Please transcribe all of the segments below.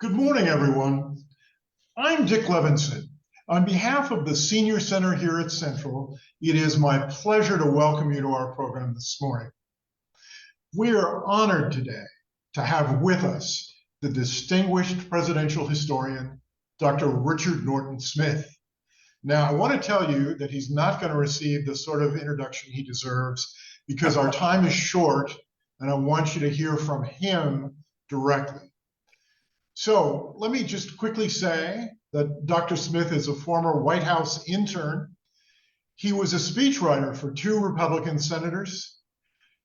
Good morning, everyone. I'm Dick Levinson. On behalf of the Senior Center here at Central, it is my pleasure to welcome you to our program this morning. We are honored today to have with us the distinguished presidential historian, Dr. Richard Norton Smith. Now, I want to tell you that he's not going to receive the sort of introduction he deserves because our time is short, and I want you to hear from him directly. So let me just quickly say that Dr. Smith is a former White House intern. He was a speechwriter for 2 Republican senators.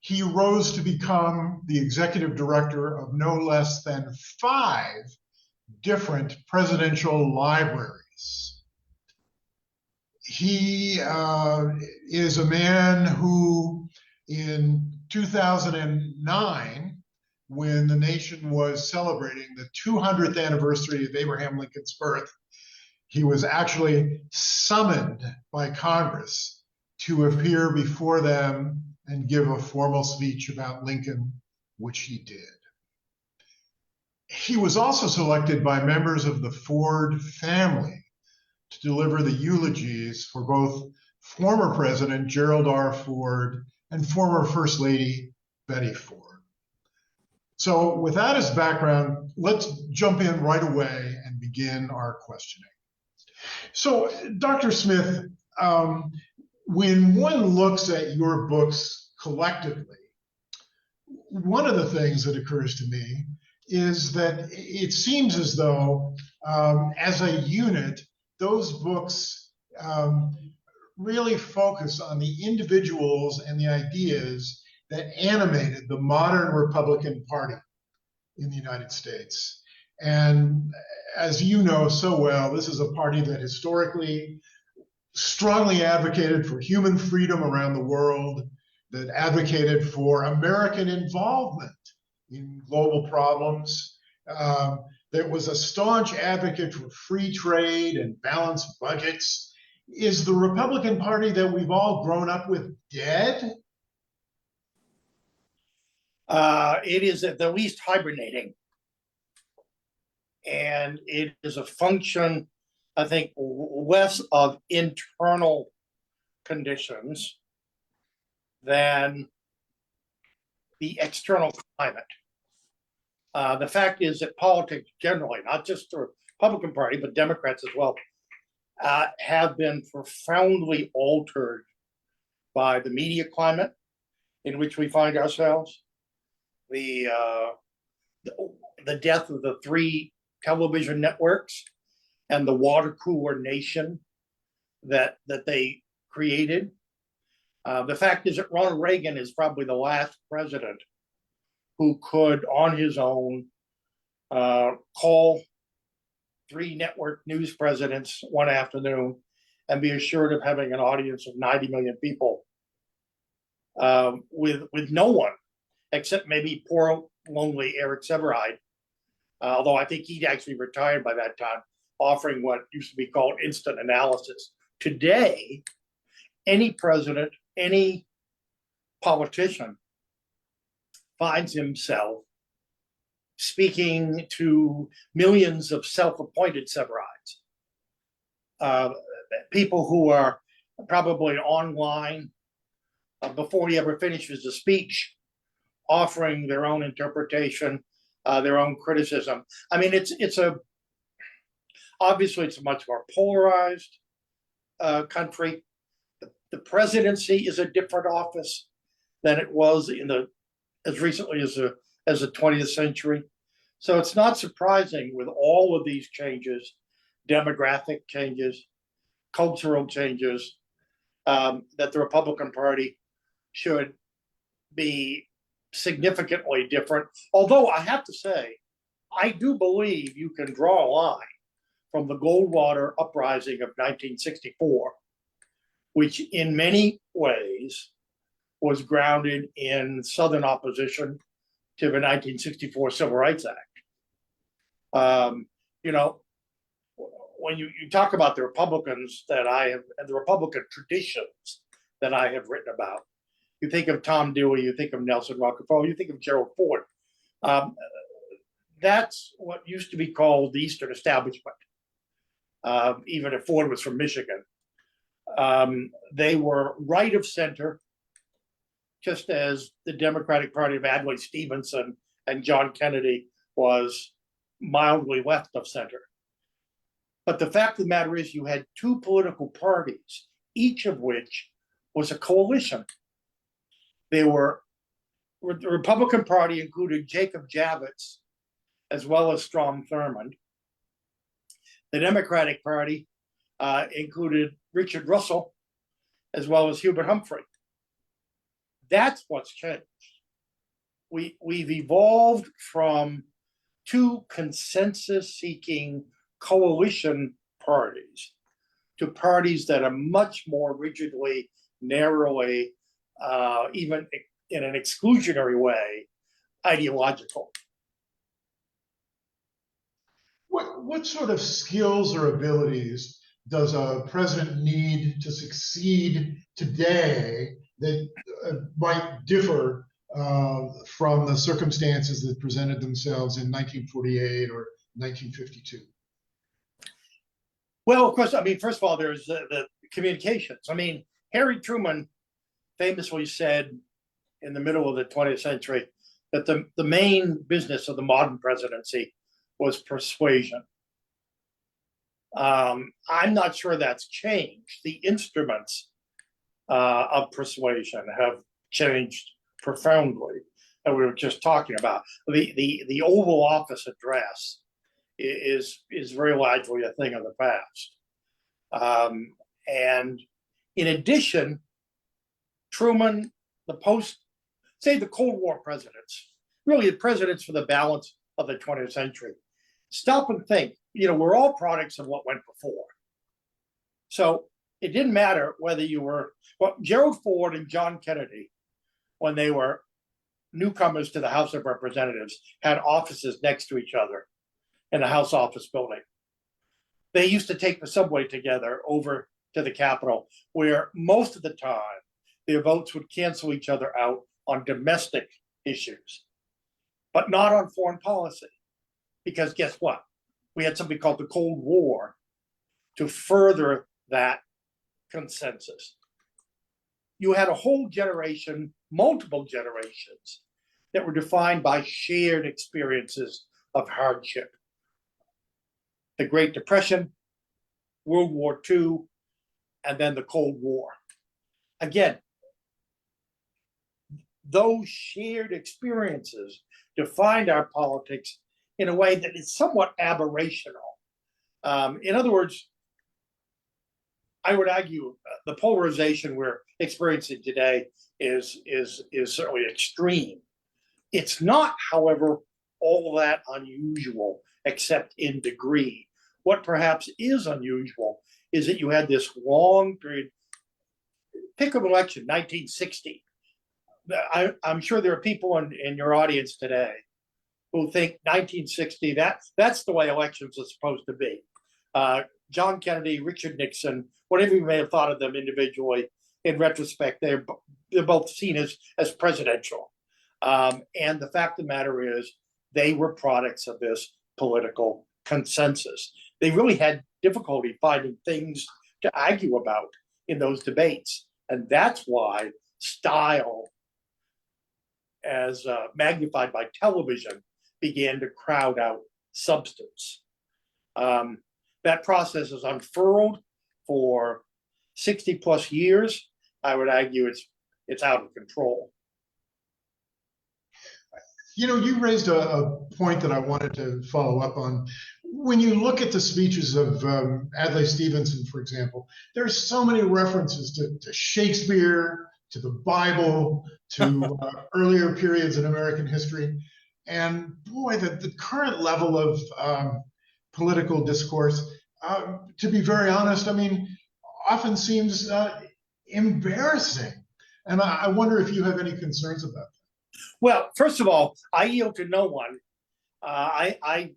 He rose to become the executive director of no less than 5 different presidential libraries. He is a man who, in 2009, when the nation was celebrating the 200th anniversary of Abraham Lincoln's birth, he was actually summoned by Congress to appear before them and give a formal speech about Lincoln, which he did. He was also selected by members of the Ford family to deliver the eulogies for both former President Gerald R. Ford and former First Lady Betty Ford. So with that as background, let's jump in right away and begin our questioning. So Dr. Smith, when one looks at your books collectively, one of the things that occurs to me is that it seems as though as a unit, those books really focus on the individuals and the ideas that animated the modern Republican Party in the United States. And as you know so well, this is a party that historically strongly advocated for human freedom around the world, that advocated for American involvement in global problems, that was a staunch advocate for free trade and balanced budgets. Is the Republican Party that we've all grown up with dead? It is at the least hibernating. And it is a function, I think, less of internal conditions than the external climate. The fact is that politics generally, not just the Republican Party, but Democrats as well, have been profoundly altered by the media climate in which we find ourselves. The death of the 3 television networks and the water cooler nation that they created. The fact is that Ronald Reagan is probably the last president who could, on his own, call 3 network news presidents one afternoon and be assured of having an audience of 90 million people with no one except maybe poor, lonely Eric Severide, although I think he'd actually retired by that time, offering what used to be called instant analysis. Today, any president, any politician finds himself speaking to millions of self-appointed Severides, people who are probably online before he ever finishes a speech, offering their own interpretation, their own criticism. I mean, obviously it's a much more polarized country. The presidency is a different office than it was as recently as the 20th century. So it's not surprising with all of these changes, demographic changes, cultural changes, that the Republican Party should be significantly different. Although I have to say, I do believe you can draw a line from the Goldwater uprising of 1964, which in many ways was grounded in Southern opposition to the 1964 Civil Rights Act. When you talk about the Republicans that I have, and the Republican traditions that I have written about, you think of Tom Dewey, you think of Nelson Rockefeller, you think of Gerald Ford. that's what used to be called the Eastern Establishment. Even if Ford was from Michigan, they were right of center, just as the Democratic Party of Adlai Stevenson and John Kennedy was mildly left of center. But the fact of the matter is, you had two political parties, each of which was a coalition. The Republican Party included Jacob Javits as well as Strom Thurmond. The Democratic Party included Richard Russell as well as Hubert Humphrey. That's what's changed. We've evolved from two consensus-seeking coalition parties to parties that are much more rigidly, narrowly, even in an exclusionary way, ideological. What sort of skills or abilities does a president need to succeed today that might differ from the circumstances that presented themselves in 1948 or 1952? Well, of course, I mean, first of all, there's the communications. I mean, Harry Truman famously said in the middle of the 20th century that the main business of the modern presidency was persuasion. I'm not sure that's changed. The instruments of persuasion have changed profoundly, and we were just talking about the Oval Office address is very largely a thing of the past. And in addition, Truman, the Cold War presidents, really the presidents for the balance of the 20th century, stop and think, we're all products of what went before. So it didn't matter whether you were, Gerald Ford and John Kennedy, when they were newcomers to the House of Representatives, had offices next to each other in the House office building. They used to take the subway together over to the Capitol, where most of the time their votes would cancel each other out on domestic issues, but not on foreign policy. Because guess what? We had something called the Cold War to further that consensus. You had a whole generation, multiple generations, that were defined by shared experiences of hardship. The Great Depression, World War II, and then the Cold War. Again, those shared experiences defined our politics in a way that is somewhat aberrational. In other words, I would argue the polarization we're experiencing today is certainly extreme. It's not, however, all that unusual, except in degree. What perhaps is unusual is that you had this long period, pick an election, 1960. I'm sure there are people in your audience today who think 1960, that's the way elections are supposed to be. John Kennedy, Richard Nixon, whatever you may have thought of them individually, in retrospect, they're both seen as presidential. And the fact of the matter is, they were products of this political consensus. They really had difficulty finding things to argue about in those debates. And that's why style, as magnified by television, began to crowd out substance. That process is unfurled for 60 plus years. I would argue it's out of control. You raised a point that I wanted to follow up on. When you look at the speeches of Adlai Stevenson, for example, there's so many references to Shakespeare, to the Bible, to earlier periods in American history. And boy, the current level of political discourse, to be very honest, often seems embarrassing. And I wonder if you have any concerns about that. Well, first of all, I yield to no one. I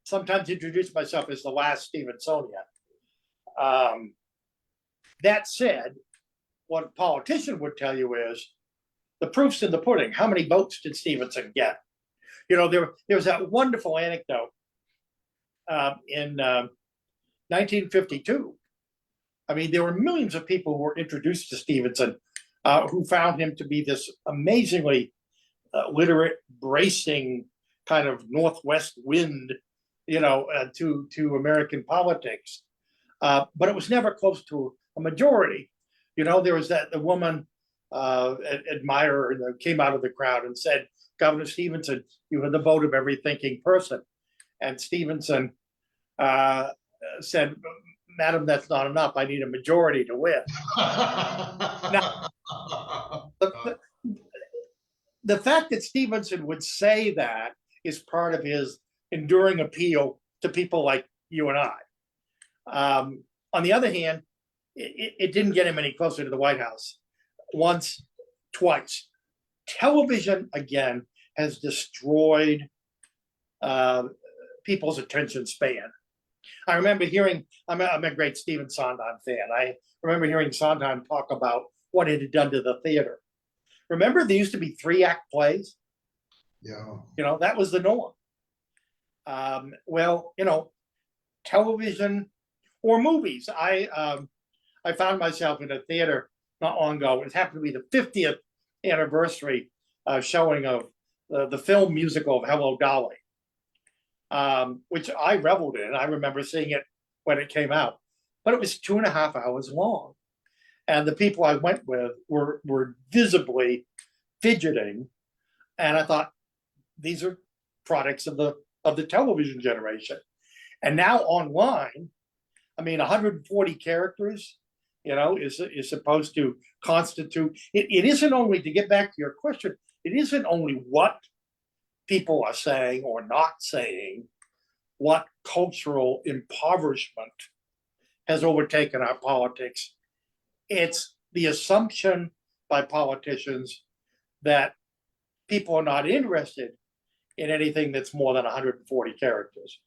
sometimes introduce myself as the last Stevensonian. That said, what a politician would tell you is the proof's in the pudding. How many votes did Stevenson get? there was that wonderful anecdote in 1952. I mean, there were millions of people who were introduced to Stevenson who found him to be this amazingly literate, bracing kind of Northwest wind, to American politics. But it was never close to a majority. There was the woman admirer that came out of the crowd and said, "Governor Stevenson, you have the vote of every thinking person." And Stevenson said, "Madam, that's not enough. I need a majority to win." Now, the fact that Stevenson would say that is part of his enduring appeal to people like you and I. On the other hand, it didn't get him any closer to the White House. Once, twice. Television, again, has destroyed people's attention span. I remember hearing, I'm a great Stephen Sondheim fan. I remember hearing Sondheim talk about what it had done to the theater. Remember, there used to be 3-act plays? Yeah. That was the norm. Well, television or movies. I found myself in a theater not long ago. It happened to be the 50th anniversary showing of the film musical of Hello, Dolly, which I reveled in. I remember seeing it when it came out, but it was 2.5 hours long. And the people I went with were visibly fidgeting. And I thought, these are products of the television generation. And now online, 140 characters, is supposed to constitute, it isn't only, to get back to your question, it isn't only what people are saying or not saying, what cultural impoverishment has overtaken our politics. It's the assumption by politicians that people are not interested in anything that's more than 140 characters.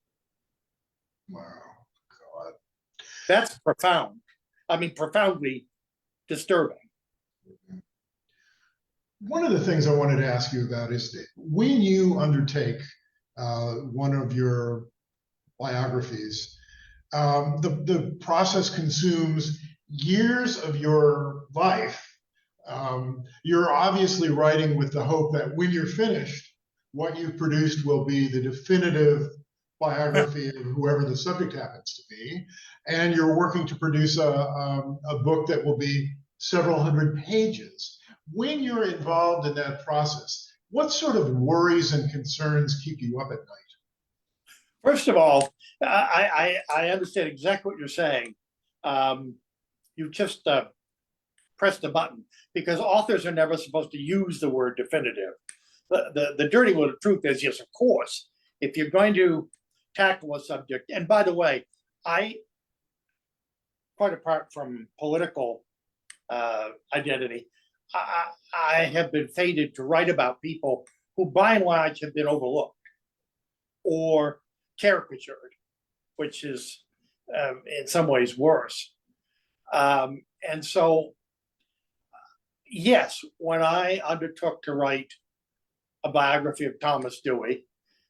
Wow. God. That's profound. Profoundly disturbing. One of the things I wanted to ask you about is that when you undertake one of your biographies, the process consumes years of your life. You're obviously writing with the hope that when you're finished, what you've produced will be the definitive biography of whoever the subject happens to be, and you're working to produce a book that will be several hundred pages. When you're involved in that process, what sort of worries and concerns keep you up at night? First of all, I understand exactly what you're saying. You just pressed the button, because authors are never supposed to use the word definitive. The dirty little truth is, yes, of course, if you're going to tackle a subject, and by the way, quite apart from political identity, I have been fated to write about people who by and large have been overlooked or caricatured, which is in some ways worse. And so, yes, when I undertook to write a biography of Thomas Dewey,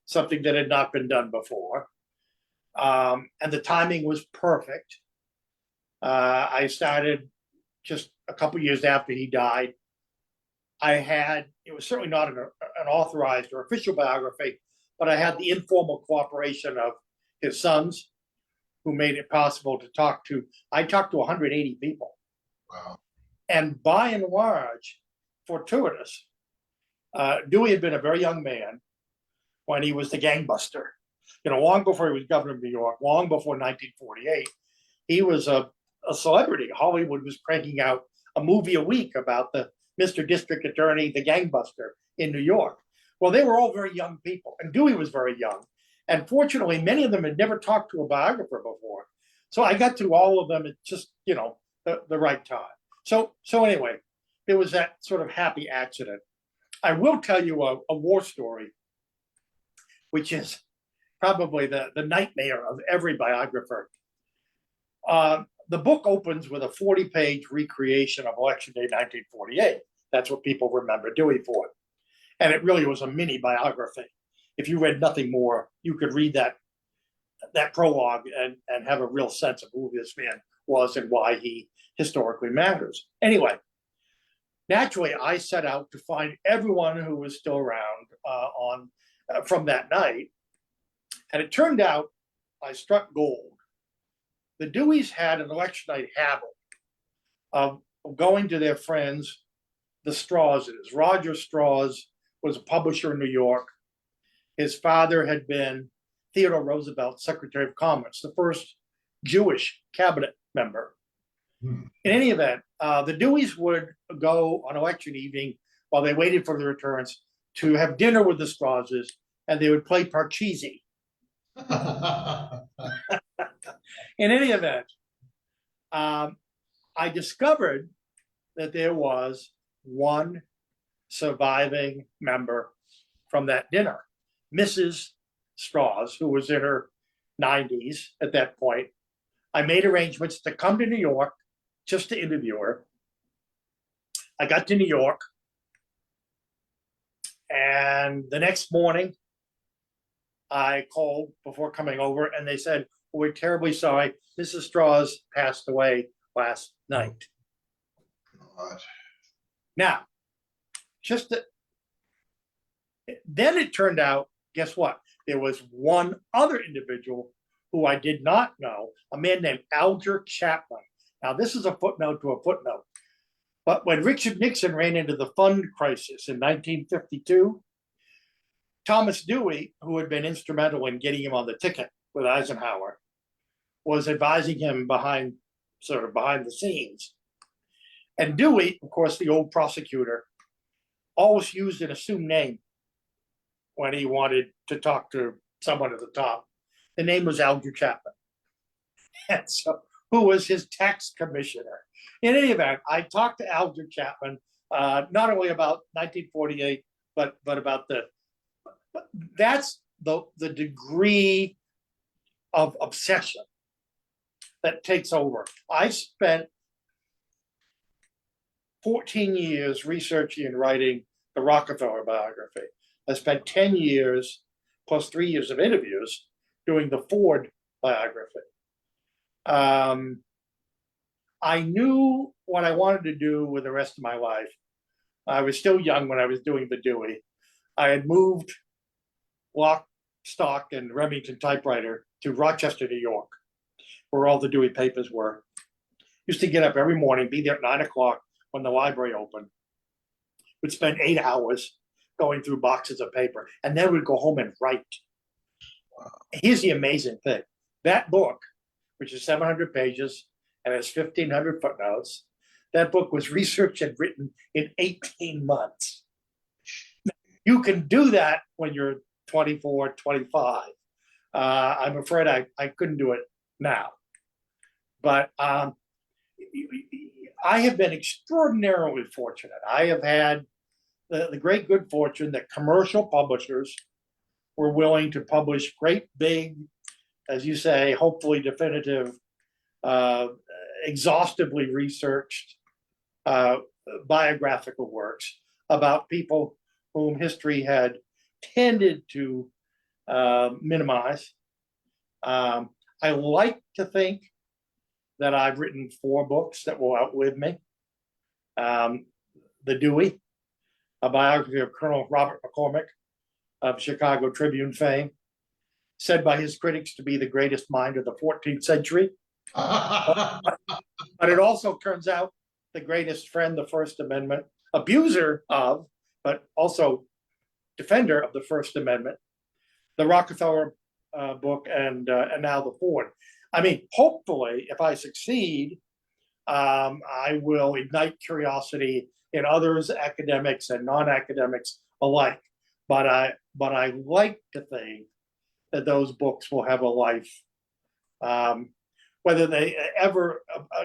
something that had not been done before, and the timing was perfect. I started just a couple years after he died. It was certainly not an authorized or official biography, but I had the informal cooperation of his sons, who made it possible to talk to. I talked to 180 people. Wow. And by and large, fortuitous. Dewey had been a very young man when he was the gangbuster. Long before he was governor of New York, long before 1948, he was a celebrity. Hollywood was cranking out a movie a week about the Mr. District Attorney, the gangbuster in New York. Well, they were all very young people, and Dewey was very young. And fortunately, many of them had never talked to a biographer before. So I got to all of them at just, the right time. So anyway, there was that sort of happy accident. I will tell you a war story, which is probably the nightmare of every biographer. The book opens with a 40-page recreation of Election Day 1948. That's what people remember Dewey for. And it really was a mini biography. if you read nothing more, you could read that prologue and have a real sense of who this man was and why he historically matters. Anyway, naturally, I set out to find everyone who was still around from that night, and it turned out I struck gold. The Deweys had an election night habit of going to their friends, the Strawses. Roger Straws was a publisher in New York. His father had been Theodore Roosevelt's Secretary of Commerce, the first Jewish cabinet member. In any event, the Deweys would go on election evening while they waited for the returns to have dinner with the Strawses, and they would play Parcheesi. In any event, I discovered that there was one surviving member from that dinner, Mrs. Straws, who was in her 90s at that point. I made arrangements to come to New York just to interview her. I got to New York, and the next morning, I called before coming over, and they said, "We're terribly sorry. Mrs. Straws passed away last night." God. Now, then it turned out, guess what? There was one other individual who I did not know, a man named Alger Chapman. Now, this is a footnote to a footnote. But when Richard Nixon ran into the fund crisis in 1952, Thomas Dewey, who had been instrumental in getting him on the ticket with Eisenhower, was advising him behind the scenes. And Dewey, of course, the old prosecutor, always used an assumed name when he wanted to talk to someone at the top. The name was Alger Chapman, and so who was his tax commissioner. In any event, I talked to Alger Chapman not only about 1948, but about that's the degree of obsession that takes over. I spent 14 years researching and writing the Rockefeller biography. I spent 10 years plus 3 years of interviews doing the Ford biography. I knew what I wanted to do with the rest of my life. I was still young when I was doing the Dewey. I had moved lock, stock, and Remington typewriter to Rochester, New York, where all the Dewey papers were. Used to get up every morning, be there at 9 o'clock when the library opened. Would spend 8 hours going through boxes of paper, and then we'd go home and write. Wow. Here's the amazing thing. That book, which is 700 pages and has 1,500 footnotes, that book was researched and written in 18 months. You can do that when you're 24, 25. I'm afraid I couldn't do it now. But I have been extraordinarily fortunate. I have had the great good fortune that commercial publishers were willing to publish great, big, as you say, hopefully definitive, exhaustively researched biographical works about people whom history had tended to minimize. I like to think that I've written 4 books that will outlive me. The Dewey, a biography of Colonel Robert McCormick of Chicago Tribune fame, said by his critics to be the greatest mind of the 14th century. But it also turns out the greatest friend, the First Amendment, abuser of, but also defender of the First Amendment, the Rockefeller book, and now the Ford. I mean, hopefully, if I succeed, I will ignite curiosity in others, academics and non-academics alike. But I like to think that those books will have a life. Whether they ever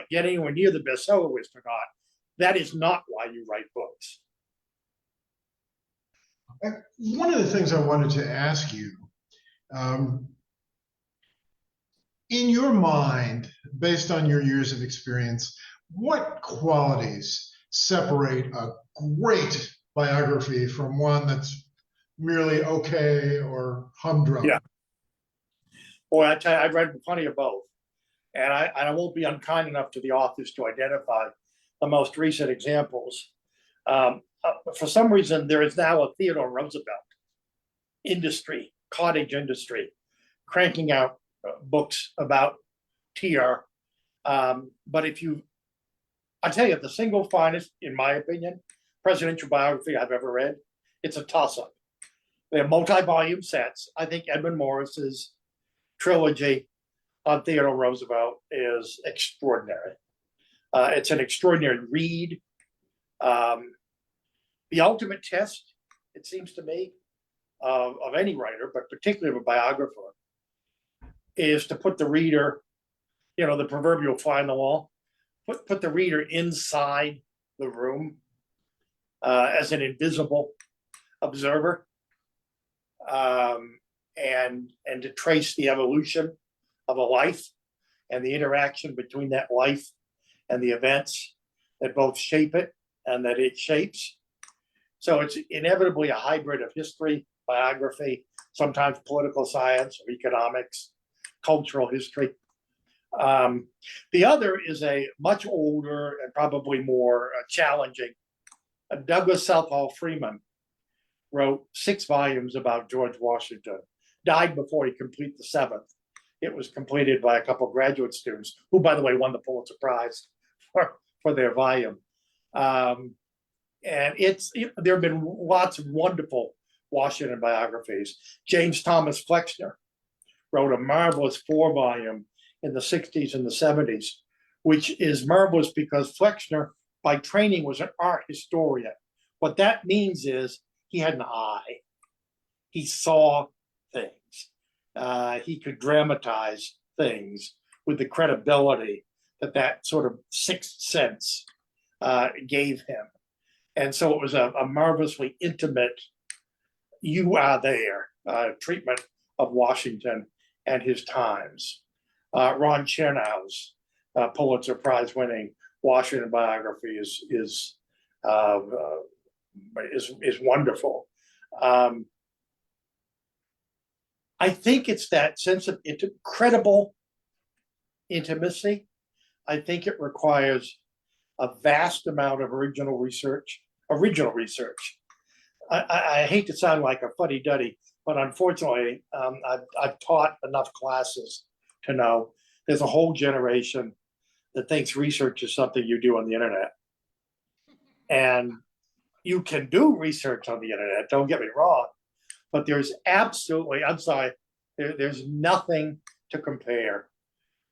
get anywhere near the bestseller list or not, that is not why you write books. One of the things I wanted to ask you, in your mind, based on your years of experience, what qualities separate a great biography from one that's merely okay or humdrum? Yeah. Boy, I tell you, I've read plenty of both. And I won't be unkind enough to the authors to identify the most recent examples. For some reason, there is now a Theodore Roosevelt industry, cottage industry, cranking out books about TR. But I tell you, the single finest, in my opinion, presidential biography I've ever read, it's a toss-up. They're multi-volume sets. I think Edmund Morris's trilogy on Theodore Roosevelt is extraordinary. It's an extraordinary read. The ultimate test, it seems to me, of any writer, but particularly of a biographer, is to put the reader, the proverbial fly on the wall, put the reader inside the room as an invisible observer, and to trace the evolution of a life and the interaction between that life and the events that both shape it and that it shapes. So it's inevitably a hybrid of history, biography, sometimes political science or economics, cultural history. The other is a much older and probably more challenging. Douglas Southall Freeman wrote 6 volumes about George Washington, died before he completed the 7th. It was completed by a couple of graduate students who, by the way, won the Pulitzer Prize for their volume. And there have been lots of wonderful Washington biographies. James Thomas Flexner wrote a marvelous 4-volume in the 60s and the 70s, which is marvelous because Flexner, by training, was an art historian. What that means is he had an eye. He saw things. He could dramatize things with the credibility that sort of sixth sense gave him. And so it was a marvelously intimate, you are there treatment of Washington and his times. Ron Chernow's Pulitzer Prize winning Washington biography is wonderful. I think it's that sense of incredible intimacy. I think it requires a vast amount of original research. I hate to sound like a fuddy-duddy, but unfortunately, I've taught enough classes to know there's a whole generation that thinks research is something you do on the internet. And you can do research on the internet, don't get me wrong, but there's there's nothing to compare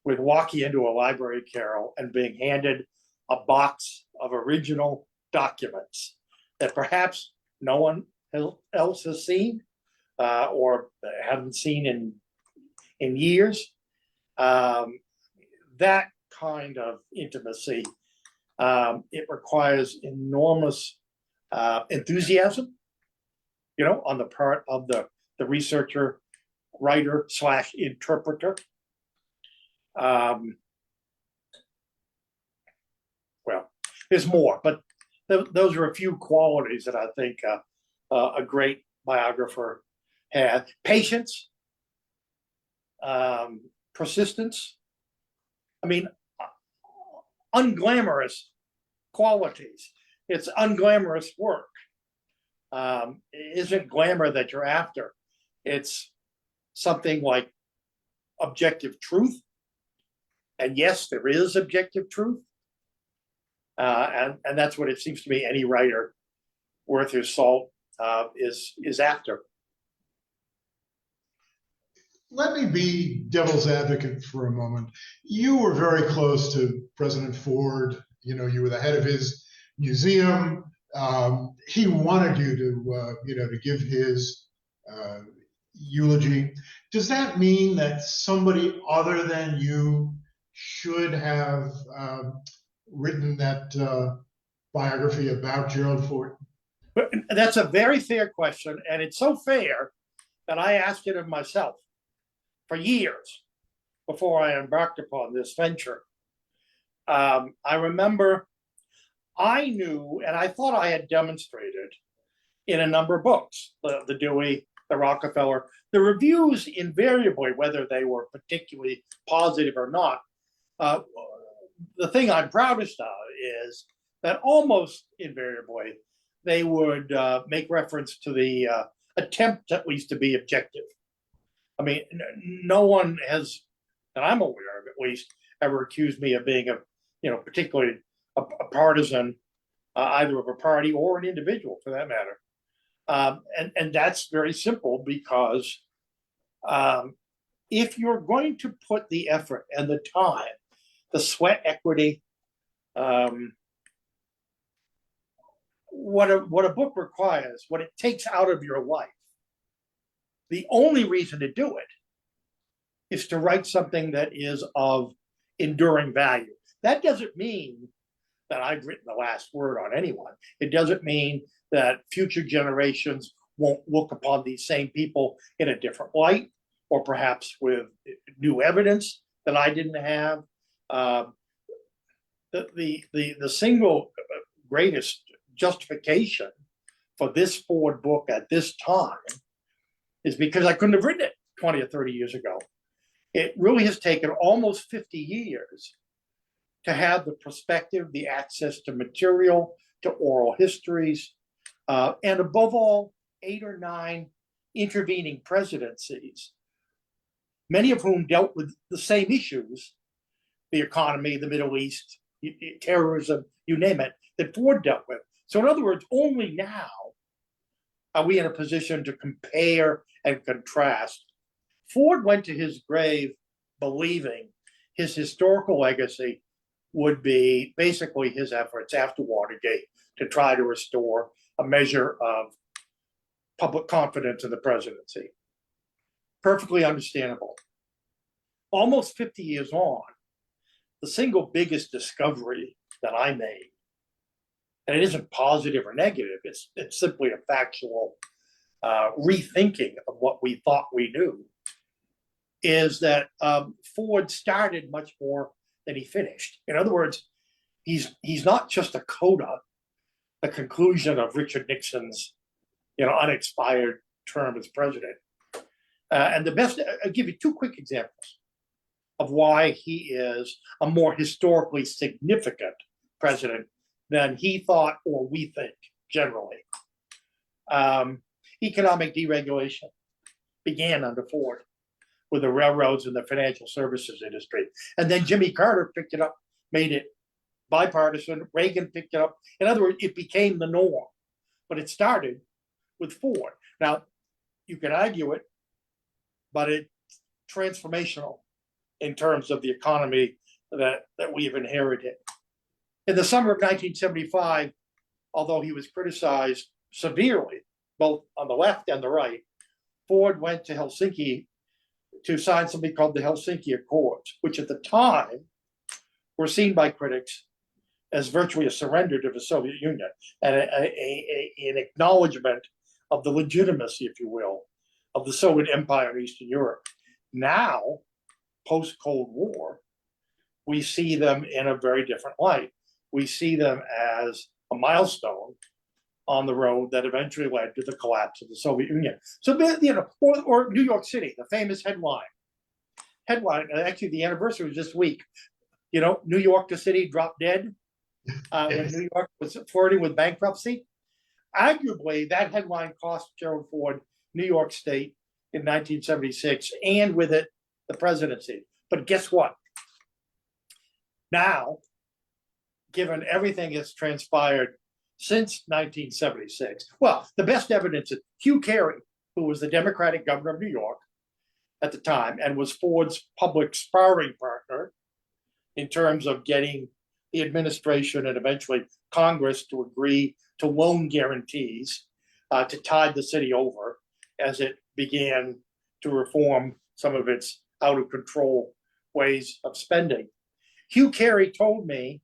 with walking into a library, Carol, and being handed a box of original documents that perhaps no one else has seen or haven't seen in years. That kind of intimacy, it requires enormous enthusiasm, on the part of the researcher, writer / interpreter. Well, there's more, but those are a few qualities that I think a great biographer had. Patience, persistence. I mean, unglamorous qualities. It's unglamorous work. It isn't glamour that you're after. It's something like objective truth. And yes, there is objective truth. And that's what it seems to me any writer worth his salt is after. Let me be devil's advocate for a moment. You were very close to President Ford. You were the head of his museum. He wanted you to give his eulogy. Does that mean that somebody other than you should have written that biography about Gerald Ford? But that's a very fair question, and it's so fair that I asked it of myself for years before I embarked upon this venture. I remember I knew, and I thought I had demonstrated in a number of books, the Dewey, the Rockefeller. The reviews invariably, whether they were particularly positive or not, the thing I'm proudest of is that almost invariably they would make reference to the attempt, at least, to be objective. I mean, no one has, that I'm aware of at least, ever accused me of being particularly a partisan, either of a party or an individual for that matter. And that's very simple because if you're going to put the effort and the time, the sweat equity, what a book requires, what it takes out of your life, the only reason to do it is to write something that is of enduring value. That doesn't mean that I've written the last word on anyone. It doesn't mean that future generations won't look upon these same people in a different light, or perhaps with new evidence that I didn't have. The single greatest justification for this Ford book at this time is because I couldn't have written it 20 or 30 years ago. It really has taken almost 50 years to have the perspective, the access to material, to oral histories, and above all, 8 or 9 intervening presidencies, many of whom dealt with the same issues, the economy, the Middle East, terrorism, you name it, that Ford dealt with. So in other words, only now are we in a position to compare and contrast. Ford went to his grave believing his historical legacy would be basically his efforts after Watergate to try to restore a measure of public confidence in the presidency. Perfectly understandable. Almost 50 years on, the single biggest discovery that I made, and it isn't positive or negative, it's simply a factual rethinking of what we thought we knew, is that Ford started much more than he finished. In other words, he's not just a coda, the conclusion of Richard Nixon's unexpired term as president. And the best, I'll give you 2 quick examples of why he is a more historically significant president than he thought or we think generally. Economic deregulation began under Ford with the railroads and the financial services industry. And then Jimmy Carter picked it up, made it bipartisan. Reagan picked it up. In other words, it became the norm. But it started with Ford. Now, you can argue it, but it's transformational in terms of the economy that we've inherited. In the summer of 1975, although he was criticized severely, both on the left and the right, Ford went to Helsinki to sign something called the Helsinki Accords, which at the time were seen by critics as virtually a surrender to the Soviet Union and an acknowledgement of the legitimacy, if you will, of the Soviet Empire in Eastern Europe. Now, post-Cold War, we see them in a very different light. We see them as a milestone on the road that eventually led to the collapse of the Soviet Union. So, or New York City, the famous headline, actually the anniversary was this week. New York, the city dropped dead when New York was flirting with bankruptcy. Arguably, that headline cost Gerald Ford New York State in 1976, and with it, the presidency. But guess what? Now, given everything that's transpired since 1976, well, the best evidence is Hugh Carey, who was the Democratic governor of New York at the time and was Ford's public sparring partner in terms of getting the administration and eventually Congress to agree to loan guarantees to tide the city over as it began to reform some of its out of control ways of spending. Hugh Carey told me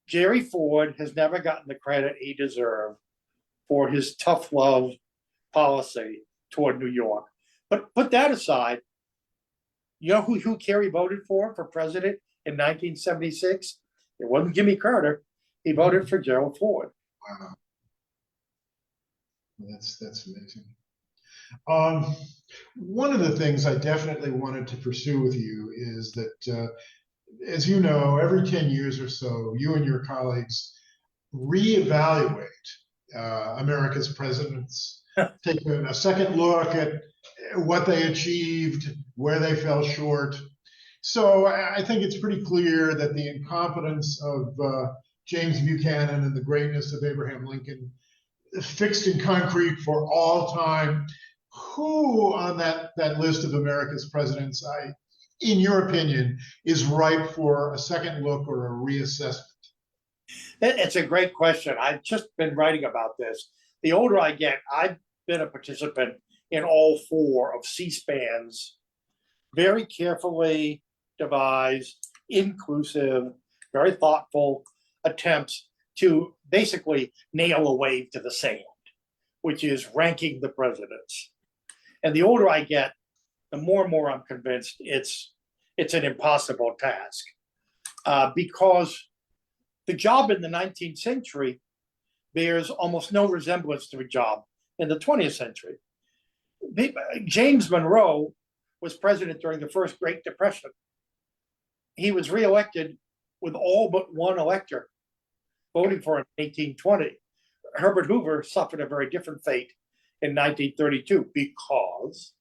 Jerry Ford has never gotten the credit he deserved for his tough love policy toward New York. But put that aside, you know who Hugh Carey voted for president in 1976? It wasn't Jimmy Carter. He voted for Gerald Ford. Wow. That's amazing. Um, One of the things I definitely wanted to pursue with you is that, as you know, every 10 years or so, you and your colleagues reevaluate America's presidents, take a second look at what they achieved, where they fell short. So I think it's pretty clear that the incompetence of James Buchanan and the greatness of Abraham Lincoln fixed in concrete for all time. Who on that list of America's presidents, in your opinion, is ripe for a second look or a reassessment? It's a great question. I've just been writing about this. The older I get, I've been a participant in all four of C-SPAN's very carefully devised, inclusive, very thoughtful attempts to basically nail a wave to the sand, which is ranking the presidents. And the older I get, the more and more I'm convinced it's an impossible task, because the job in the 19th century bears almost no resemblance to a job in the 20th century. James Monroe was president during the first Great Depression. He was reelected with all but one elector voting for him in 1820. Herbert Hoover suffered a very different fate in 1932 because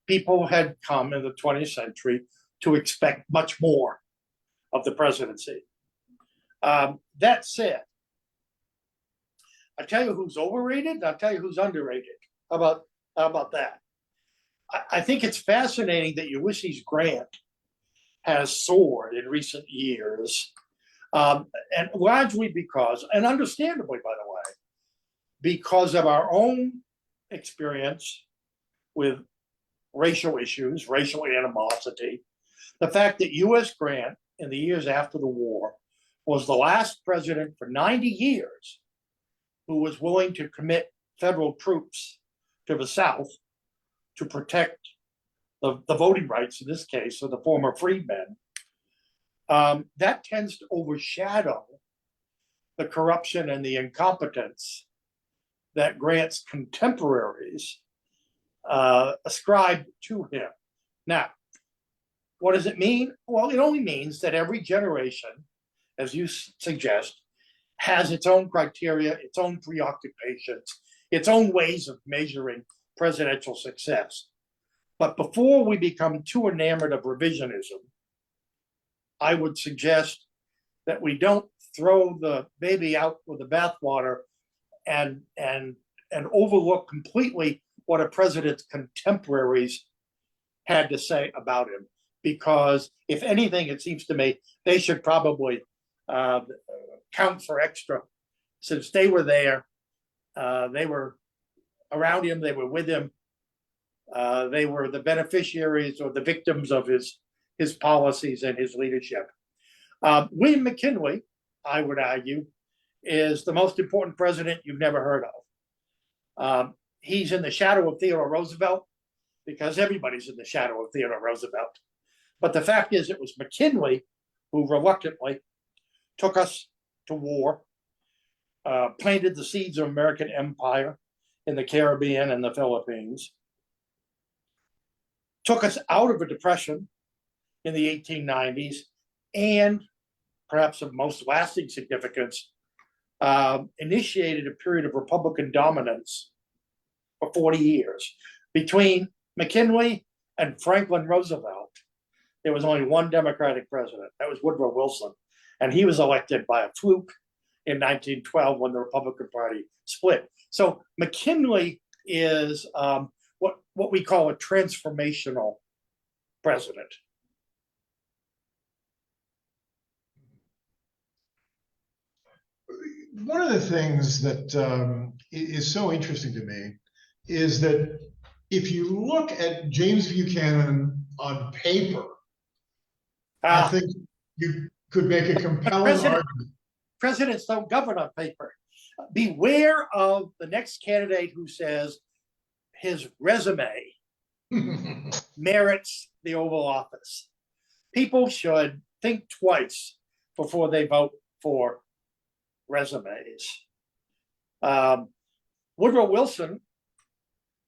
people had come in the 20th century to expect much more of the presidency. That said, I'll tell you who's overrated, and I'll tell you who's underrated. How about that? I think it's fascinating that Ulysses Grant has soared in recent years, and largely because, and understandably, by the way, because of our own experience with racial issues, racial animosity, the fact that U.S. Grant, in the years after the war, was the last president for 90 years who was willing to commit federal troops to the South to protect the voting rights, in this case, of the former freedmen. That tends to overshadow the corruption and the incompetence that Grant's contemporaries ascribed to him. Now, what does it mean? Well, it only means that every generation, as you suggest, has its own criteria, its own preoccupations, its own ways of measuring presidential success. But before we become too enamored of revisionism, I would suggest that we don't throw the baby out with the bathwater and overlook completely what a president's contemporaries had to say about him. Because if anything, it seems to me, they should probably count for extra, since they were there, they were around him, they were with him, they were the beneficiaries or the victims of his policies and his leadership. William McKinley, I would argue, is the most important president you've never heard of. He's in the shadow of Theodore Roosevelt because everybody's in the shadow of Theodore Roosevelt. But the fact is, it was McKinley who reluctantly took us to war, planted the seeds of American empire in the Caribbean and the Philippines, took us out of a depression in the 1890s, and perhaps of most lasting significance, initiated a period of Republican dominance for 40 years. Between McKinley and Franklin Roosevelt, there was only one Democratic president. That was Woodrow Wilson. And he was elected by a fluke in 1912 when the Republican Party split. So McKinley is what we call a transformational president. One of the things that is so interesting to me is that if you look at James Buchanan on paper, I think you could make a compelling argument. Presidents don't govern on paper. Beware of the next candidate who says his resume merits the Oval Office. People should think twice before they vote for resumes. Woodrow Wilson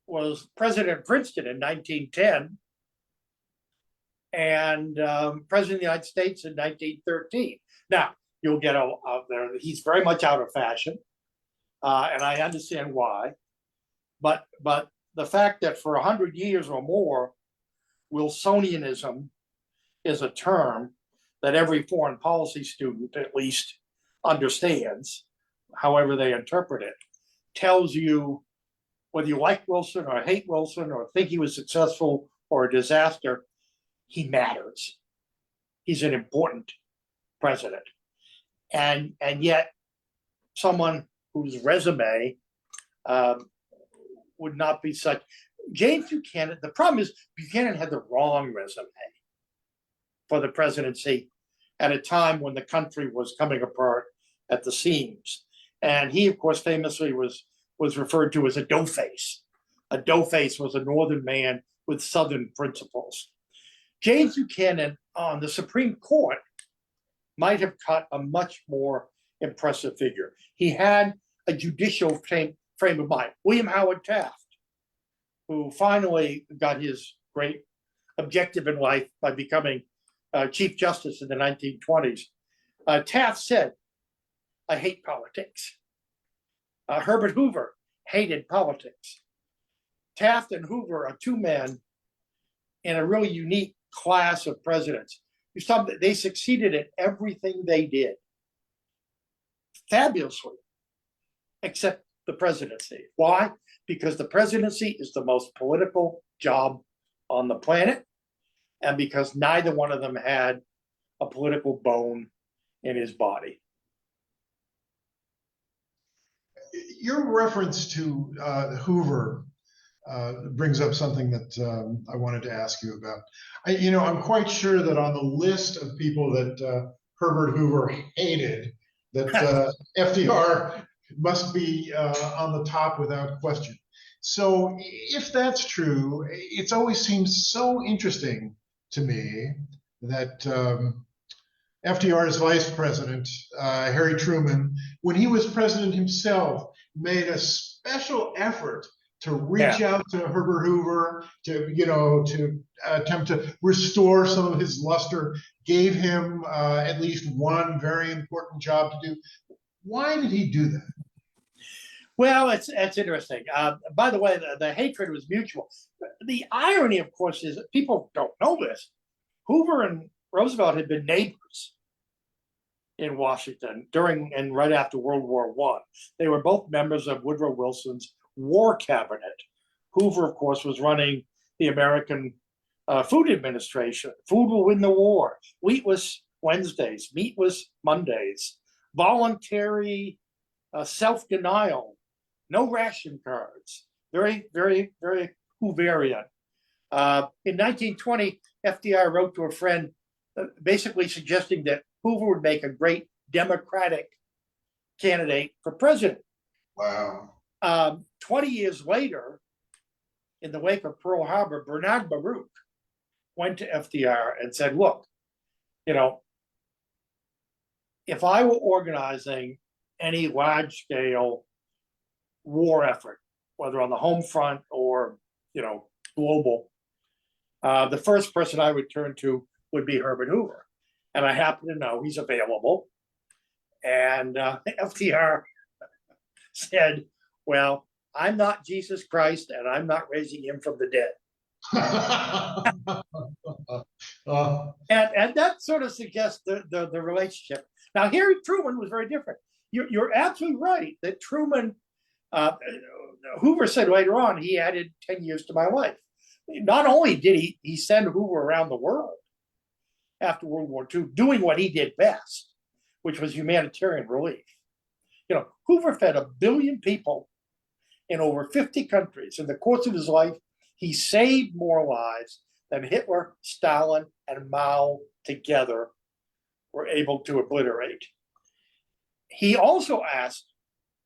was president of Princeton in 1910 and president of the United States in 1913. Now, you'll get out there, he's very much out of fashion, and I understand why. But the fact that for 100 years or more, Wilsonianism is a term that every foreign policy student at least understands, however they interpret it, tells you whether you like Wilson or hate Wilson or think he was successful or a disaster, he matters. He's an important president. And yet someone whose resume would not be such. James Buchanan, the problem is Buchanan had the wrong resume for the presidency at a time when the country was coming apart at the seams. And he, of course, famously was referred to as a doughface. A doughface was a Northern man with Southern principles. James Buchanan on the Supreme Court might have cut a much more impressive figure. He had a judicial frame of mind. William Howard Taft, who finally got his great objective in life by becoming Chief Justice in the 1920s. Taft said, "I hate politics." Herbert Hoover hated politics. Taft and Hoover are two men in a really unique class of presidents. They succeeded at everything they did fabulously, except the presidency. Why? Because the presidency is the most political job on the planet, and because neither one of them had a political bone in his body. Your reference to Hoover brings up something that I wanted to ask you about. I'm quite sure that on the list of people that Herbert Hoover hated, that FDR must be on the top without question. So if that's true, it's always seemed so interesting to me that FDR's vice president, Harry Truman, when he was president himself, made a special effort to reach out to Herbert Hoover, to attempt to restore some of his luster, gave him at least one very important job to do. Why did he do that? Well, it's interesting. By the way, the hatred was mutual. The irony, of course, is that people don't know this. Hoover and Roosevelt had been neighbors in Washington during and right after World War I. They were both members of Woodrow Wilson's War Cabinet. Hoover, of course, was running the American Food Administration. Food will win the war. Wheat was Wednesdays. Meat was Mondays. Voluntary self-denial. No ration cards. Very, very, very Hooverian. In 1920, FDR wrote to a friend basically suggesting that Hoover would make a great Democratic candidate for president. Wow. 20 years later, in the wake of Pearl Harbor, Bernard Baruch went to FDR and said, "Look, if I were organizing any large-scale war effort, whether on the home front or global, the first person I would turn to would be Herbert Hoover, and I happen to know he's available." And FDR said, "Well, I'm not Jesus Christ, and I'm not raising him from the dead." And that sort of suggests the relationship. Now, Harry Truman was very different. You're absolutely right that Truman, Hoover said later on, he added 10 years to my life. Not only did he send Hoover around the world after World War II, doing what he did best, which was humanitarian relief. Hoover fed 1 billion people in over 50 countries. In the course of his life, he saved more lives than Hitler, Stalin, and Mao together were able to obliterate. He also asked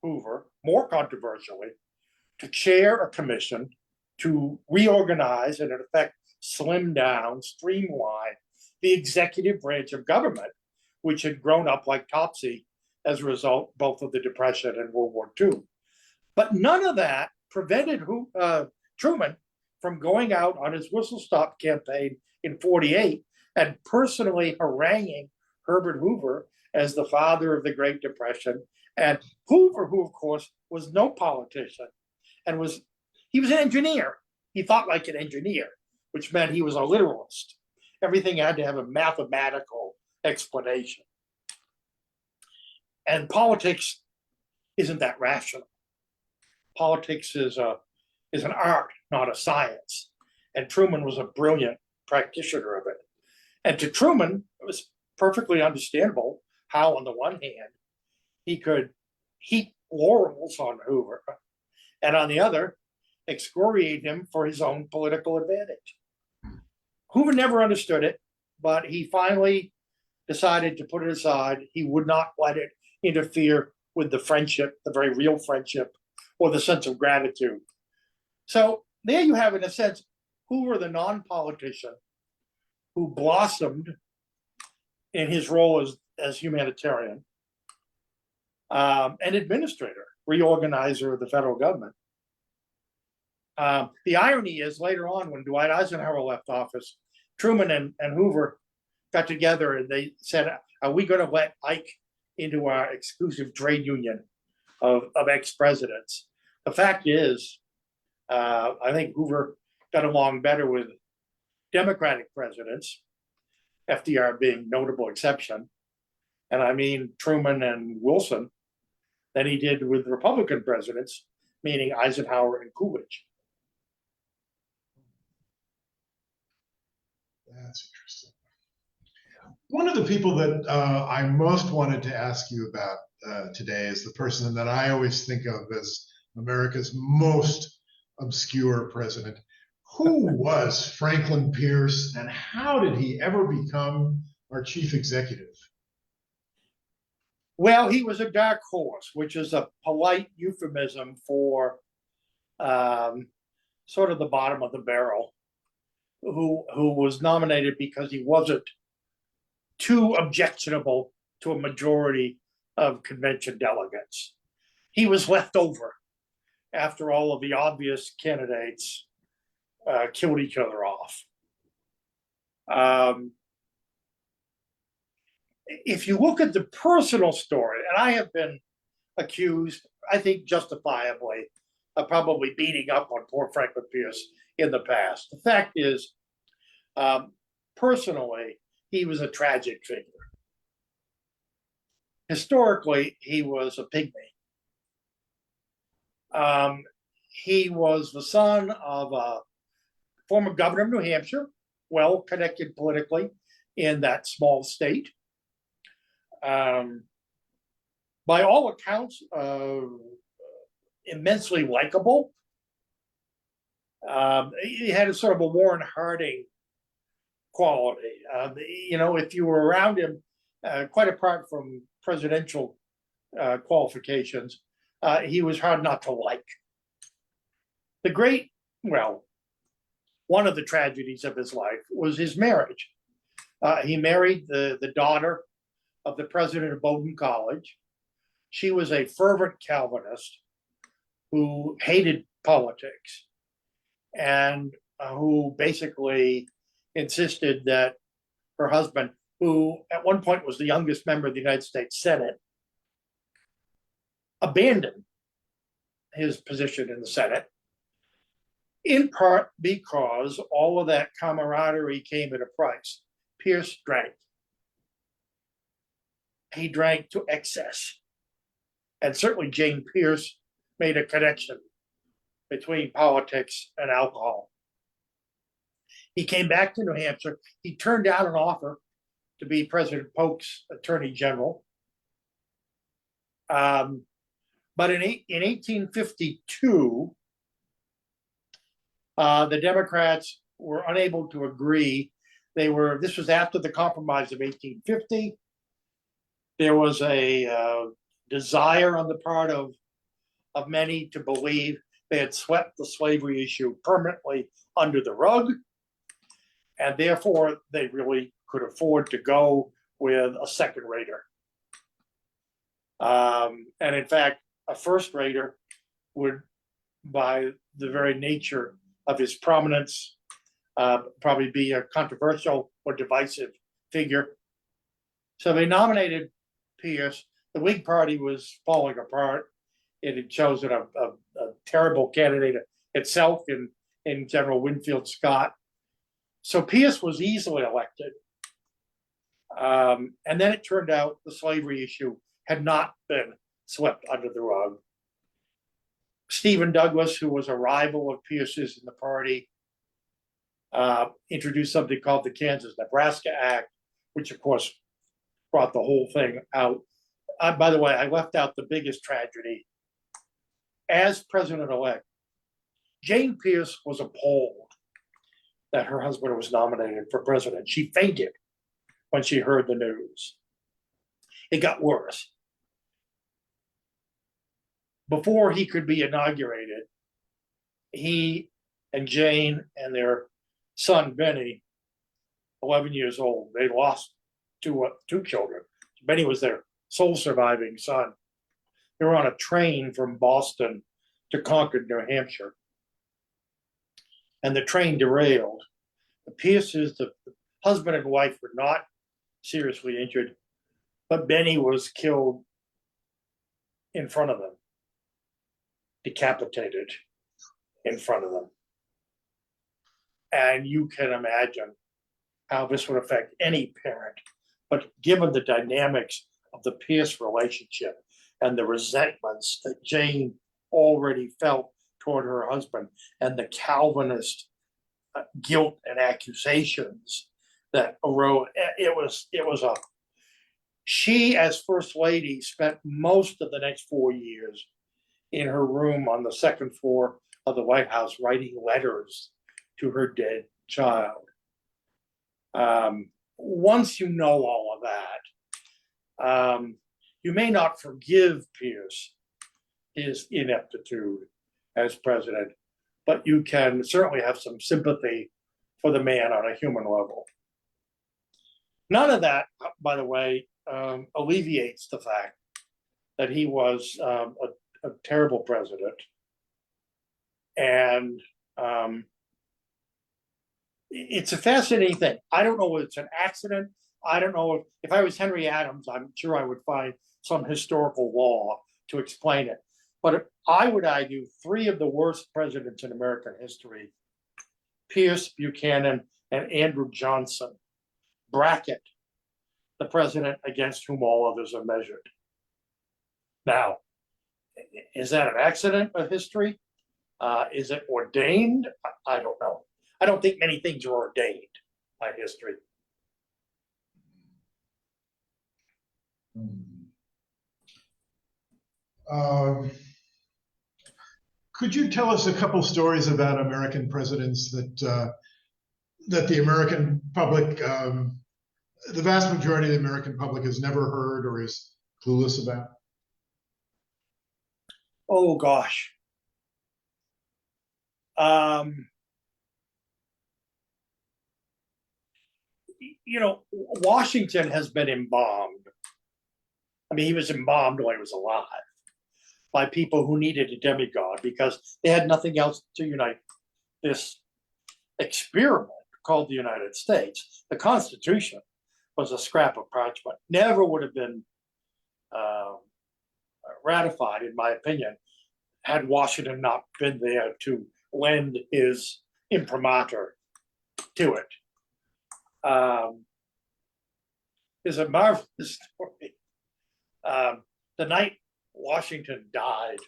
Hoover, more controversially, to chair a commission to reorganize and, in effect, slim down, streamline the executive branch of government, which had grown up like Topsy as a result both of the Depression and World War II. But none of that prevented Truman from going out on his whistle stop campaign in 48 and personally haranguing Herbert Hoover as the father of the Great Depression. And Hoover, who of course was no politician and he was an engineer. He thought like an engineer, which meant he was a literalist. Everything had to have a mathematical explanation. And politics isn't that rational. Politics is an art, not a science. And Truman was a brilliant practitioner of it. And to Truman, it was perfectly understandable how, on the one hand, he could heap laurels on Hoover, and on the other, excoriate him for his own political advantage. Hoover never understood it, but he finally decided to put it aside. He would not let it interfere with the friendship, the very real friendship, or the sense of gratitude. So there you have, in a sense, Hoover, the non-politician, who blossomed in his role as humanitarian, and administrator, reorganizer of the federal government. The irony is, later on, when Dwight Eisenhower left office, Truman and Hoover got together and they said, are we going to let Ike into our exclusive trade union of ex-presidents? The fact is, I think Hoover got along better with Democratic presidents, FDR being notable exception, and I mean Truman and Wilson, than he did with Republican presidents, meaning Eisenhower and Coolidge. That's interesting. One of the people that I most wanted to ask you about today is the person that I always think of as America's most obscure president. Who was Franklin Pierce, and how did he ever become our chief executive? Well, he was a dark horse, which is a polite euphemism for sort of the bottom of the barrel, who was nominated because he wasn't too objectionable to a majority of convention delegates. He was left over after all of the obvious candidates killed each other off. If you look at the personal story, and I have been accused, I think justifiably, of probably beating up on poor Franklin Pierce in the past. The fact is, personally, he was a tragic figure. Historically, he was a pygmy. He was the son of a former governor of New Hampshire, well connected politically in that small state. By all accounts, immensely likable. He had a sort of a Warren Harding quality. If you were around him, quite apart from presidential qualifications, he was hard not to like. One of the tragedies of his life was his marriage. He married the daughter of the president of Bowdoin College. She was a fervent Calvinist who hated politics and who basically insisted that her husband, who at one point was the youngest member of the United States Senate, abandon his position in the Senate, in part because all of that camaraderie came at a price. Pierce drank. He drank to excess. And certainly Jane Pierce made a connection between politics and alcohol. He came back to New Hampshire. He turned down an offer to be President Polk's attorney general. But in 1852, the Democrats were unable to agree. This was after the Compromise of 1850. There was a desire on the part of many to believe they had swept the slavery issue permanently under the rug, and therefore they really could afford to go with a second-rater. And in fact, a first-rater would, by the very nature of his prominence, probably be a controversial or divisive figure. So they nominated Pierce. The Whig Party was falling apart. It had chosen a terrible candidate itself in General Winfield Scott. So Pierce was easily elected. And then it turned out the slavery issue had not been swept under the rug. Stephen Douglas, who was a rival of Pierce's in the party, introduced something called the Kansas-Nebraska Act, which of course brought the whole thing out. By the way, I left out the biggest tragedy. As president-elect, Jane Pierce was appalled that her husband was nominated for president. She fainted when she heard the news. It got worse. Before he could be inaugurated, he and Jane and their son, Benny, 11 years old, they lost two children. Benny was their sole surviving son. They were on a train from Boston to Concord, New Hampshire. And the train derailed. The Pierces, the husband and wife, were not seriously injured, but Benny was killed in front of them, decapitated in front of them. And you can imagine how this would affect any parent. But given the dynamics of the Pierce relationship and the resentments that Jane already felt toward her husband and the Calvinist guilt and accusations that arose, she, as First Lady, spent most of the next 4 years in her room on the second floor of the White House writing letters to her dead child. Once you know all of that, you may not forgive Pierce his ineptitude as president, but you can certainly have some sympathy for the man on a human level. None of that, by the way, alleviates the fact that he was a terrible president. And it's a fascinating thing. I don't know if it's an accident. I don't know if I was Henry Adams, I'm sure I would find some historical law to explain it. But I would argue 3 of the worst presidents in American history, Pierce, Buchanan, and Andrew Johnson, bracket the president against whom all others are measured. Now, is that an accident of history? Is it ordained? I don't know. I don't think many things are ordained by history. Could you tell us a couple stories about American presidents that the American public, the vast majority of the American public has never heard or is clueless about? Oh gosh. You know, Washington has been embalmed. I mean, he was embalmed while he was alive by people who needed a demigod because they had nothing else to unite this experiment called the United States. The Constitution was a scrap of parchment, never would have been ratified, in my opinion, had Washington not been there to lend his imprimatur to it. There's a marvelous story. The night Washington died,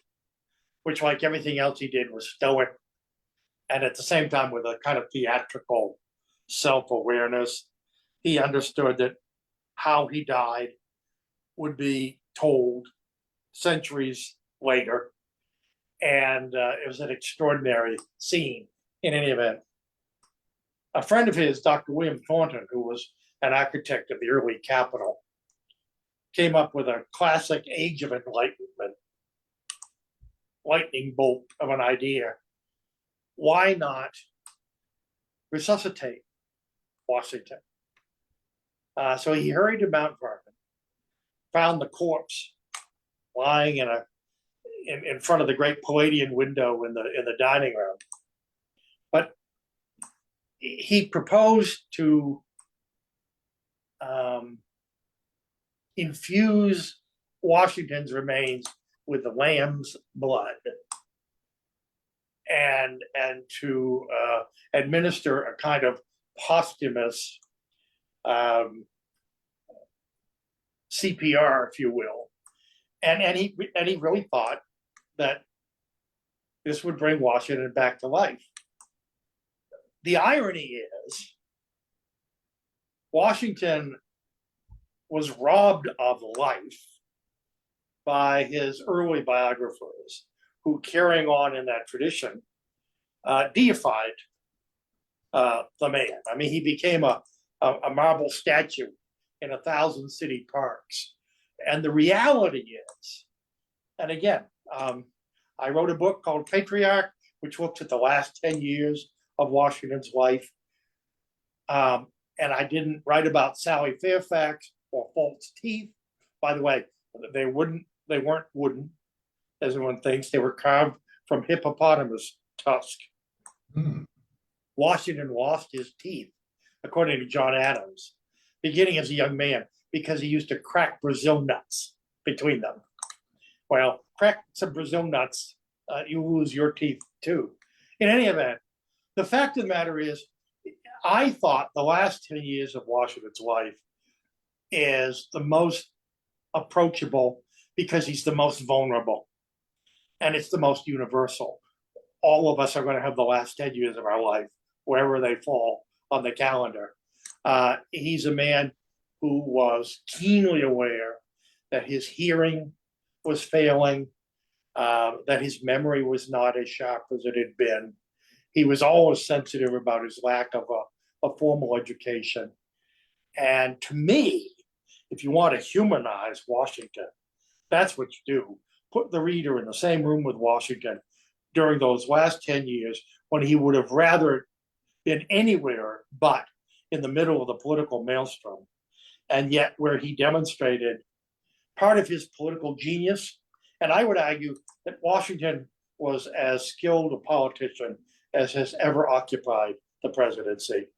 which, like everything else he did, was stoic, and at the same time with a kind of theatrical self-awareness, he understood that how he died would be told centuries later, and it was an extraordinary scene in any event. A friend of his, Dr. William Thornton, who was an architect of the early Capitol, came up with a classic Age of Enlightenment lightning bolt of an idea. Why not resuscitate Washington? So he hurried to Mount Vernon, found the corpse lying in front of the great Palladian window in the dining room. But he proposed to infuse Washington's remains with the lamb's blood, and to administer a kind of posthumous CPR, if you will, and he really thought that this would bring Washington back to life. The irony is, Washington was robbed of life by his early biographers, who, carrying on in that tradition, deified the man. I mean, he became a marble statue in 1,000 city parks. And the reality is, and again, I wrote a book called Patriarch, which looked at the last 10 years of Washington's life. And I didn't write about Sally Fairfax or false teeth. By the way, they weren't wooden, as everyone thinks. They were carved from hippopotamus tusk. Washington lost his teeth, according to John Adams, beginning as a young man, because he used to crack Brazil nuts between them. Well, crack some Brazil nuts, you lose your teeth too. In any event, the fact of the matter is, I thought the last 10 years of Washington's life is the most approachable because he's the most vulnerable, and it's the most universal. All of us are going to have the last 10 years of our life, wherever they fall on the calendar. He's a man who was keenly aware that his hearing was failing, that his memory was not as sharp as it had been. He was always sensitive about his lack of a formal education. And to me, if you want to humanize Washington, that's what you do. Put the reader in the same room with Washington during those last 10 years, when he would have rather been anywhere but in the middle of the political maelstrom, and yet where he demonstrated part of his political genius. And I would argue that Washington was as skilled a politician as has ever occupied the presidency.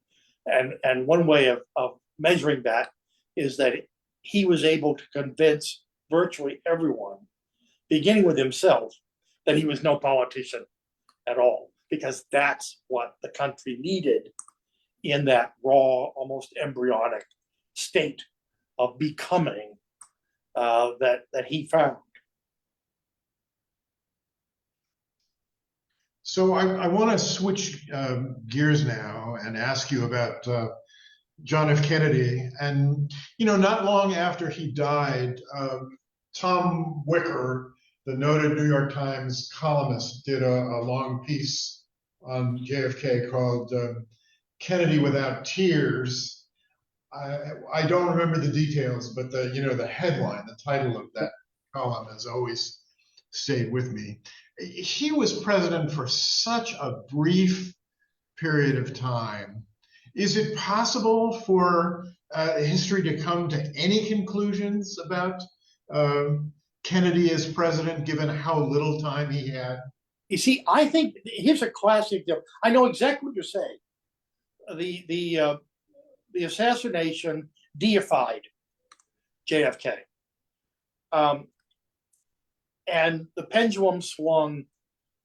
And one way of measuring that is that he was able to convince virtually everyone, beginning with himself, that he was no politician at all, because that's what the country needed in that raw, almost embryonic state of becoming that he found. So I want to switch gears now and ask you about John F. Kennedy. And, not long after he died, Tom Wicker, the noted New York Times columnist, did a long piece on JFK called Kennedy Without Tears. I don't remember the details, but the headline, the title of that column has always stayed with me. He was president for such a brief period of time. Is it possible for history to come to any conclusions about Kennedy as president, given how little time he had? You see, I think here's a classic. I know exactly what you're saying. The assassination deified JFK. And the pendulum swung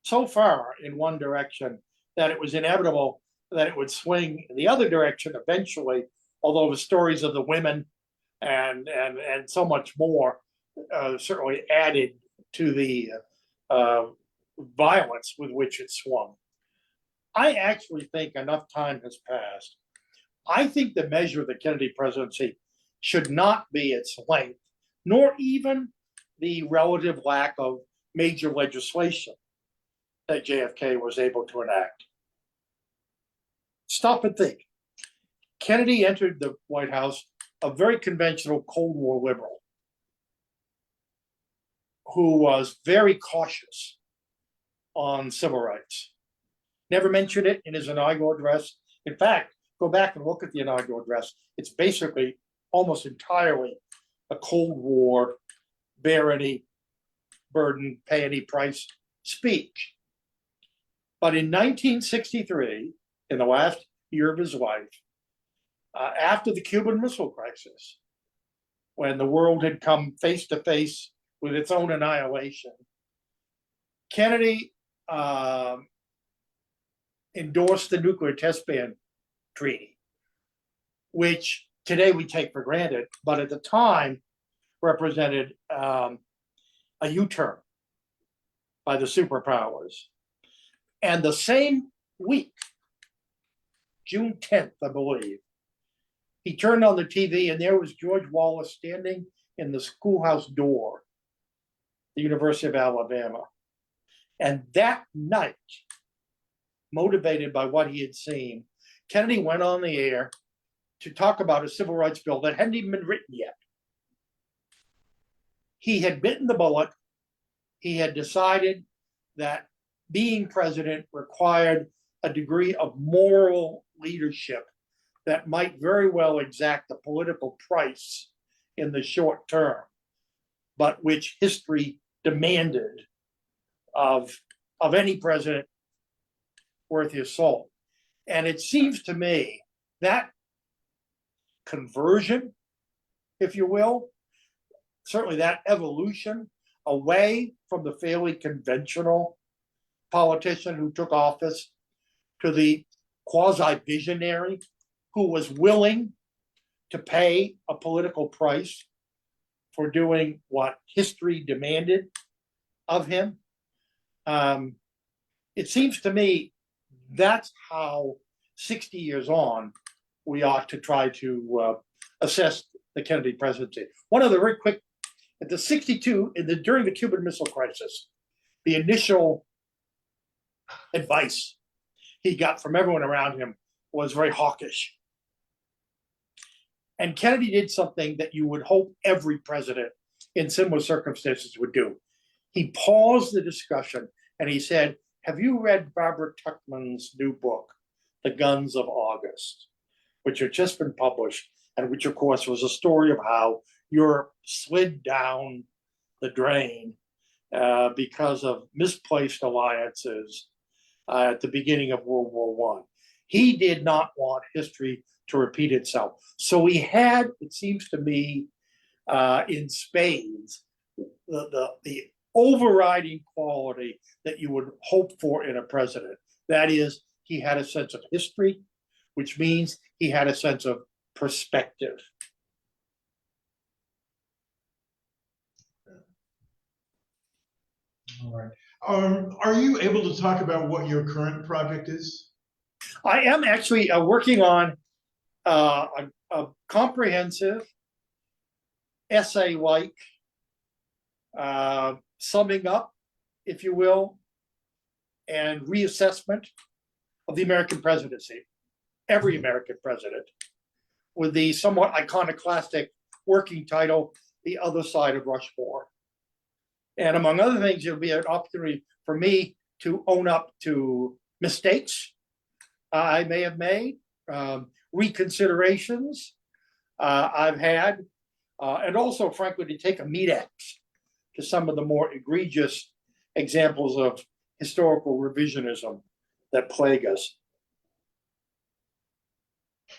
so far in one direction that it was inevitable that it would swing in the other direction eventually, although the stories of the women and so much more certainly added to the violence with which it swung. I actually think enough time has passed. I think the measure of the Kennedy presidency should not be its length, nor even the relative lack of major legislation that JFK was able to enact. Stop and think. Kennedy entered the White House a very conventional Cold War liberal who was very cautious on civil rights. Never mentioned it in his inaugural address. In fact, go back and look at the inaugural address. It's basically almost entirely a Cold War barony burden, pay any price speech. But in 1963, in the last year of his life, after the Cuban Missile Crisis, when the world had come face to face with its own annihilation, Kennedy endorsed the nuclear test ban treaty, which today we take for granted, but at the time represented a U-turn by the superpowers. And the same week, June 10th, I believe, he turned on the TV and there was George Wallace standing in the schoolhouse door, the University of Alabama. And that night, motivated by what he had seen, Kennedy went on the air to talk about a civil rights bill that hadn't even been written yet. He had bitten the bullet. He had decided that being president required a degree of moral leadership that might very well exact a political price in the short term, but which history demanded of any president worth his salt. And it seems to me that conversion, if you will, certainly that evolution away from the fairly conventional politician who took office to the quasi-visionary who was willing to pay a political price for doing what history demanded of him. It seems to me that's how 60 years on we ought to try to assess the Kennedy presidency. One of the very quick, at the 62, during the Cuban Missile Crisis, the initial advice he got from everyone around him was very hawkish. And Kennedy did something that you would hope every president in similar circumstances would do. He paused the discussion and he said, "Have you read Barbara Tuchman's new book, The Guns of August, which had just been published, and which, of course, was a story of how Europe slid down the drain because of misplaced alliances at the beginning of World War I. He did not want history to repeat itself. So he had, it seems to me, in spades, the overriding quality that you would hope for in a president. That is, he had a sense of history, which means he had a sense of perspective. All right. Are you able to talk about what your current project is? I am actually working on a comprehensive essay-like summing up, if you will, and reassessment of the American presidency, every American president, with the somewhat iconoclastic working title, The Other Side of Rushmore. And among other things, it'll be an opportunity for me to own up to mistakes I may have made, reconsiderations I've had, and also, frankly, to take a meat axe to some of the more egregious examples of historical revisionism that plague us.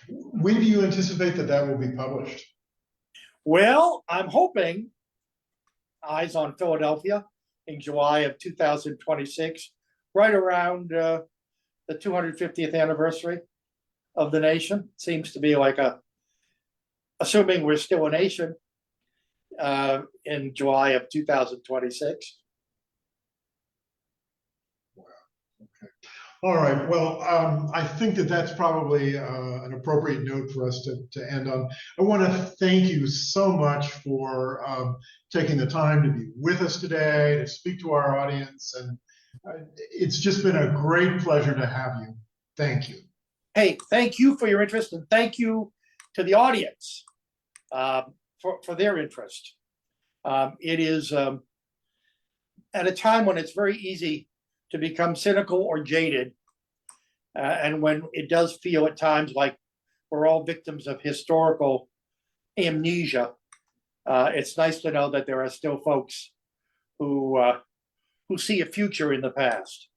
When do you anticipate that will be published? Well, I'm hoping, eyes on Philadelphia, in July of 2026, right around the 250th anniversary of the nation. Seems to be like assuming we're still a nation, in July of 2026. Wow. Okay. All right. Well, I think that's probably an appropriate note for us to end on. I want to thank you so much for taking the time to be with us today, to speak to our audience. And it's just been a great pleasure to have you. Thank you. Hey, thank you for your interest, and thank you to the audience for their interest. It is at a time when it's very easy to become cynical or jaded, and when it does feel at times like we're all victims of historical amnesia. It's nice to know that there are still folks who see a future in the past.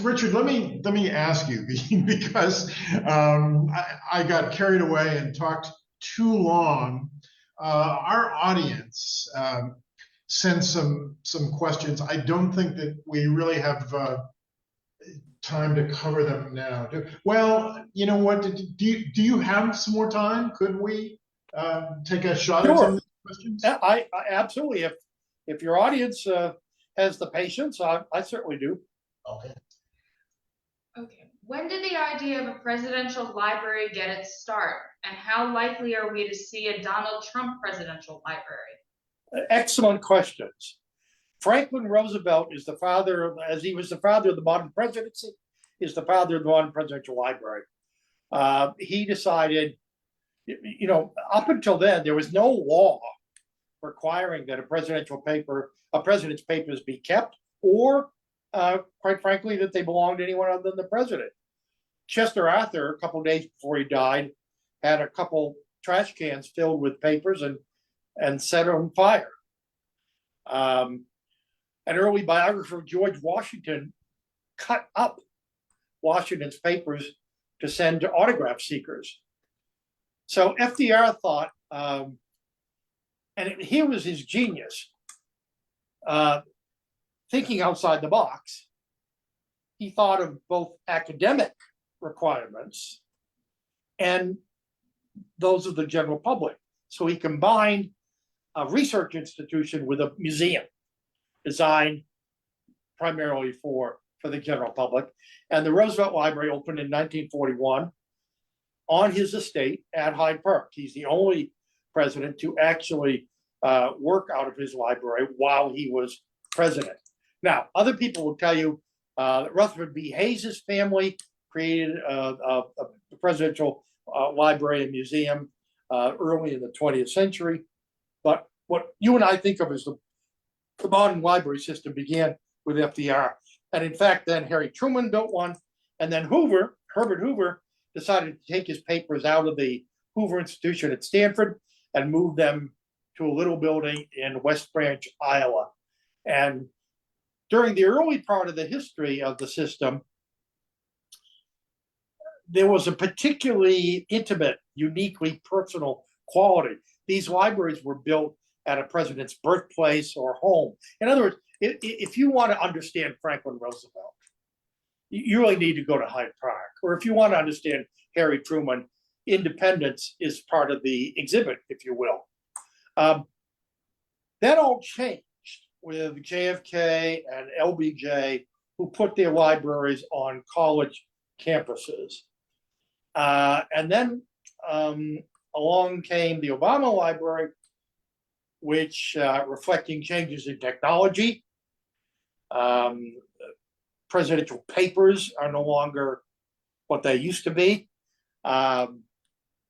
Richard, let me ask you because I got carried away and talked too long. Our audience sent some questions. I don't think that we really have time to cover them now. Well, you know what? Do you have some more time? Could we take a shot at some of these questions? I absolutely. If your audience has the patience, I certainly do. Okay. Okay. When did the idea of a presidential library get its start? And how likely are we to see a Donald Trump presidential library? Excellent questions. Franklin Roosevelt is the father, as he was the father of the modern presidency, is the father of the modern presidential library. He decided, you know, up until then, there was no law requiring that a president's papers be kept, or quite frankly, that they belonged to anyone other than the president. Chester Arthur, a couple of days before he died, had a couple trash cans filled with papers and set on fire. An early biographer of George Washington cut up Washington's papers to send to autograph seekers. So FDR thought, here was his genius, thinking outside the box. He thought of both academic requirements and those of the general public. So he combined a research institution with a museum designed primarily for the general public. And the Roosevelt Library opened in 1941 on his estate at Hyde Park. He's the only president to actually work out of his library while he was president. Now, other people will tell you that Rutherford B. Hayes's family created a presidential library and museum early in the 20th century. But what you and I think of as the modern library system began with FDR. And in fact, then Harry Truman built one. And then Herbert Hoover, decided to take his papers out of the Hoover Institution at Stanford and move them to a little building in West Branch, Iowa. And during the early part of the history of the system, there was a particularly intimate, uniquely personal quality. These libraries were built at a president's birthplace or home. In other words, if you want to understand Franklin Roosevelt, you really need to go to Hyde Park. Or if you want to understand Harry Truman, Independence is part of the exhibit, if you will. That all changed with JFK and LBJ, who put their libraries on college campuses. And then along came the Obama Library, which reflecting changes in technology. Presidential papers are no longer what they used to be. They're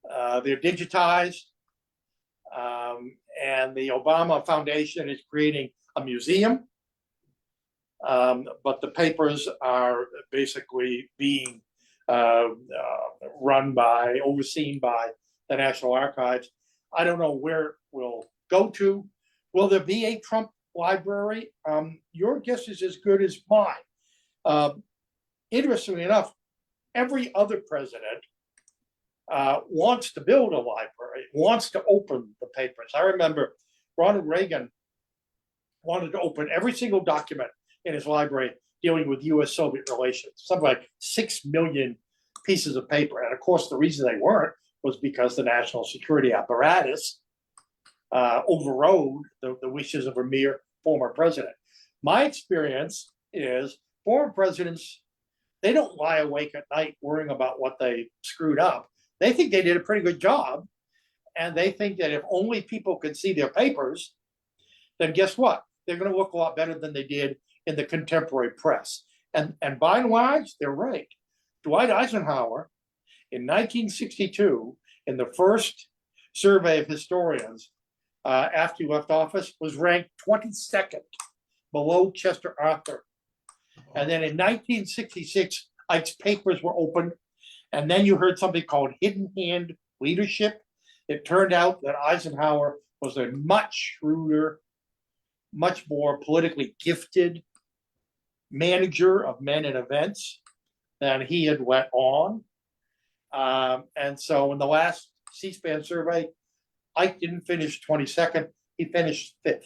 digitized. And the Obama Foundation is creating a museum. But the papers are basically being overseen by the National Archives. I don't know where we'll go to. Will there be a Trump library? Your guess is as good as mine. Interestingly enough, every other president wants to build a library, wants to open the papers. I remember Ronald Reagan wanted to open every single document in his library dealing with US-Soviet relations, something like 6 million pieces of paper. And of course, the reason they weren't was because the national security apparatus overrode the wishes of a mere former president. My experience is former presidents, they don't lie awake at night worrying about what they screwed up. They think they did a pretty good job. And they think that if only people could see their papers, then guess what? They're going to look a lot better than they did in the contemporary press. And by and large, they're right. Dwight Eisenhower, in 1962, in the first survey of historians after he left office, was ranked 22nd below Chester Arthur. And then in 1966, Ike's papers were opened. And then you heard something called hidden hand leadership. It turned out that Eisenhower was a much shrewder, much more politically gifted manager of men and events than he had went on. And so in the last C-SPAN survey, Ike didn't finish 22nd, he finished 5th.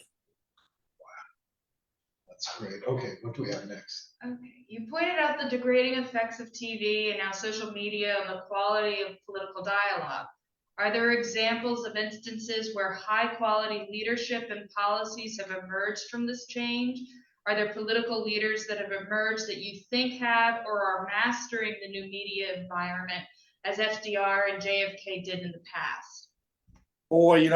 That's great. Okay, what do we have next? Okay, you pointed out the degrading effects of TV and now social media on the quality of political dialogue. Are there examples of instances where high quality leadership and policies have emerged from this change? Are there political leaders that have emerged that you think have or are mastering the new media environment as FDR and JFK did in the past? Boy,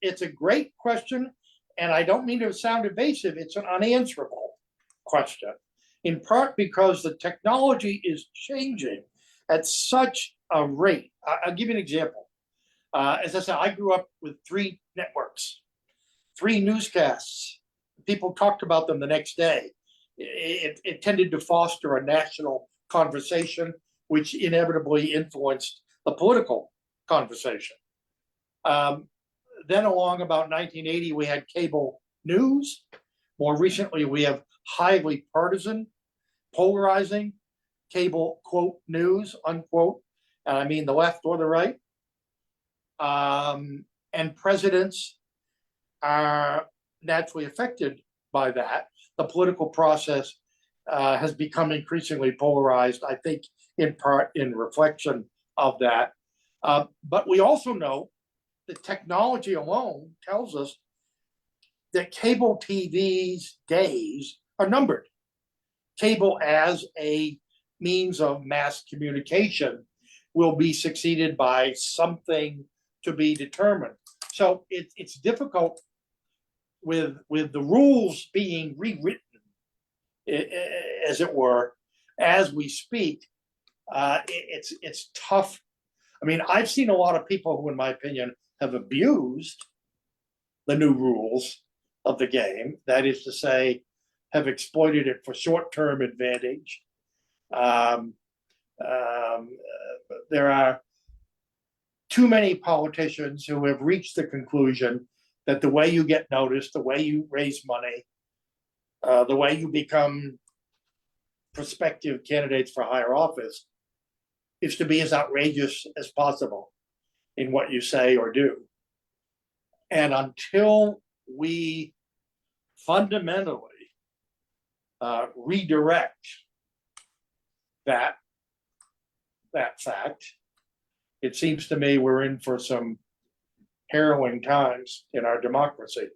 it's a great question, and I don't mean to sound evasive. It's an unanswerable question, in part because the technology is changing at such a rate. I'll give you an example. As I said, I grew up with 3 networks, 3 newscasts. People talked about them the next day. It tended to foster a national conversation, which inevitably influenced the political conversation. Then along about 1980, we had cable news. More recently, we have highly partisan, polarizing cable, quote, news, unquote, and I mean the left or the right. And presidents are naturally affected by that. The political process has become increasingly polarized, I think, in part in reflection of that. But we also know that technology alone tells us that cable TV's days are numbered. Cable as a means of mass communication will be succeeded by something to be determined. So it's difficult with the rules being rewritten, as it were, as we speak. It's tough. I mean, I've seen a lot of people who, in my opinion, have abused the new rules of the game. That is to say, have exploited it for short-term advantage. There are too many politicians who have reached the conclusion that the way you get noticed, the way you raise money, the way you become prospective candidates for higher office is to be as outrageous as possible in what you say or do. And until we fundamentally redirect that fact, it seems to me we're in for some harrowing times in our democracy.